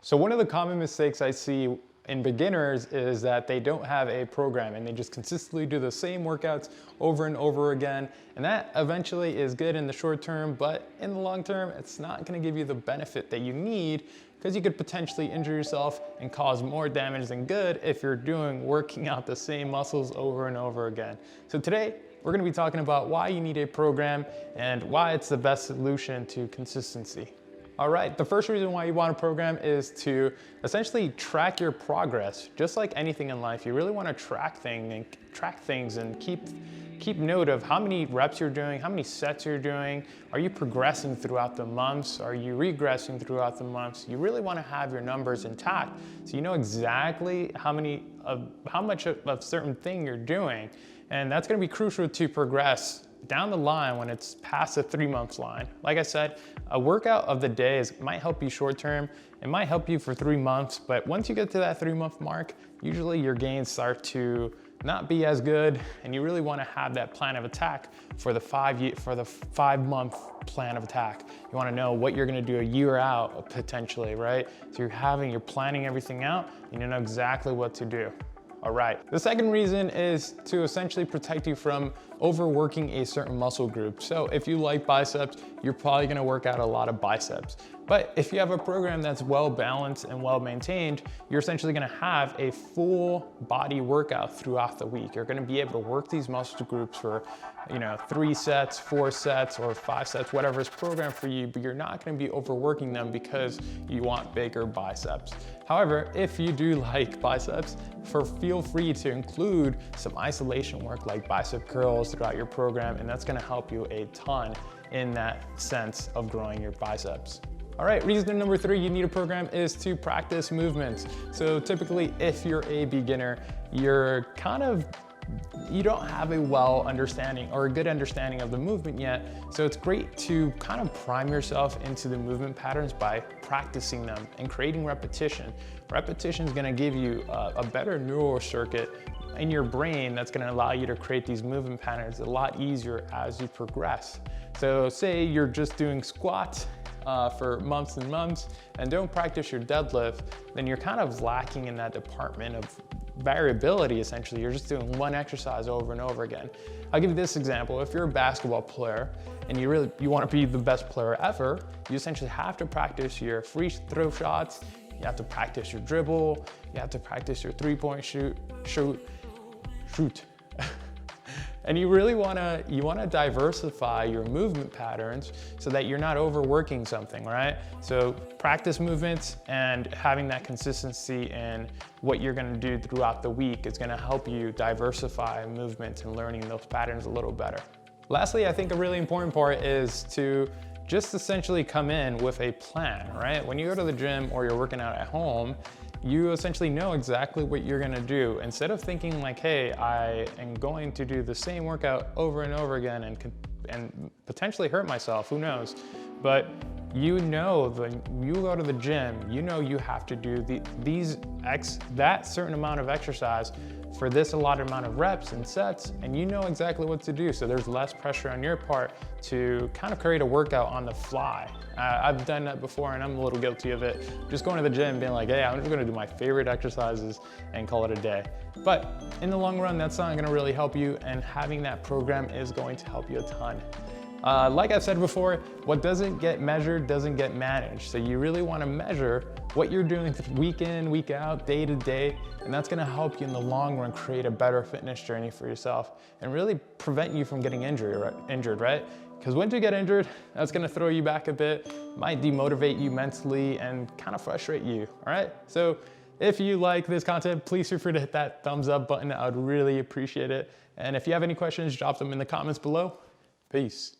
So one of the common mistakes I see in beginners is that they don't have a program and they just consistently do the same workouts over and over again. And that eventually is good in the short term, but in the long term, it's not gonna give you the benefit that you need because you could potentially injure yourself and cause more damage than good if you're working out the same muscles over and over again. So today, we're gonna be talking about why you need a program and why it's the best solution to consistency. All right, the first reason why you want a program is to essentially track your progress. Just like anything in life, you really want to track things and keep note of how many reps you're doing, how many sets you're doing. Are you progressing throughout the months? Are you regressing throughout the months? You really want to have your numbers intact so you know exactly how much of certain thing you're doing. And that's going to be crucial to progress down the line when it's past the 3-month line. Like I said, a workout of the day might help you short term, it might help you for 3 months, but once you get to that 3-month mark, usually your gains start to not be as good, and you really want to have that plan of attack for the 5-month plan of attack. You want to know what you're going to do a year out potentially, right? So you're planning everything out and you know exactly what to do. All right, the second reason is to essentially protect you from overworking a certain muscle group. So if you like biceps, you're probably gonna work out a lot of biceps. But if you have a program that's well balanced and well maintained, you're essentially gonna have a full body workout throughout the week. You're gonna be able to work these muscle groups for 3 sets, 4 sets, or 5 sets, whatever is programmed for you, but you're not gonna be overworking them because you want bigger biceps. However, if you do like biceps, feel free to include some isolation work like bicep curls throughout your program, and that's gonna help you a ton in that sense of growing your biceps. All right, reason number 3 you need a program is to practice movements. So typically, if you're a beginner, you don't have a good understanding of the movement yet. So it's great to kind of prime yourself into the movement patterns by practicing them and creating repetition. Repetition is gonna give you a better neural circuit in your brain that's gonna allow you to create these movement patterns a lot easier as you progress. So say you're just doing squats for months and months and don't practice your deadlift, then you're kind of lacking in that department of variability. Essentially, you're just doing one exercise over and over again. I'll give you this example. If you're a basketball player and you want to be the best player ever, you essentially have to practice your free throw shots, you have to practice your dribble, you have to practice your 3-point shoot. And you really wanna diversify your movement patterns so that you're not overworking something, right? So practice movements and having that consistency in what you're gonna do throughout the week is gonna help you diversify movements and learning those patterns a little better. Lastly, I think a really important part is to just essentially come in with a plan, right? When you go to the gym or you're working out at home, you essentially know exactly what you're gonna do. Instead of thinking like, hey, I am going to do the same workout over and over again and potentially hurt myself, who knows? But you know when you go to the gym, you know you have to do that certain amount of exercise for this allotted amount of reps and sets, and you know exactly what to do. So there's less pressure on your part to kind of create a workout on the fly. I've done that before and I'm a little guilty of it. Just going to the gym being like, hey, I'm just gonna do my favorite exercises and call it a day. But in the long run, that's not gonna really help you, and having that program is going to help you a ton. Like I've said before, what doesn't get measured doesn't get managed. So you really wanna measure what you're doing week in, week out, day to day, and that's gonna help you in the long run create a better fitness journey for yourself and really prevent you from getting injured, right? Because once you get injured, that's gonna throw you back a bit, might demotivate you mentally and kind of frustrate you, all right? So if you like this content, please feel free to hit that thumbs up button. I would really appreciate it. And if you have any questions, drop them in the comments below. Peace.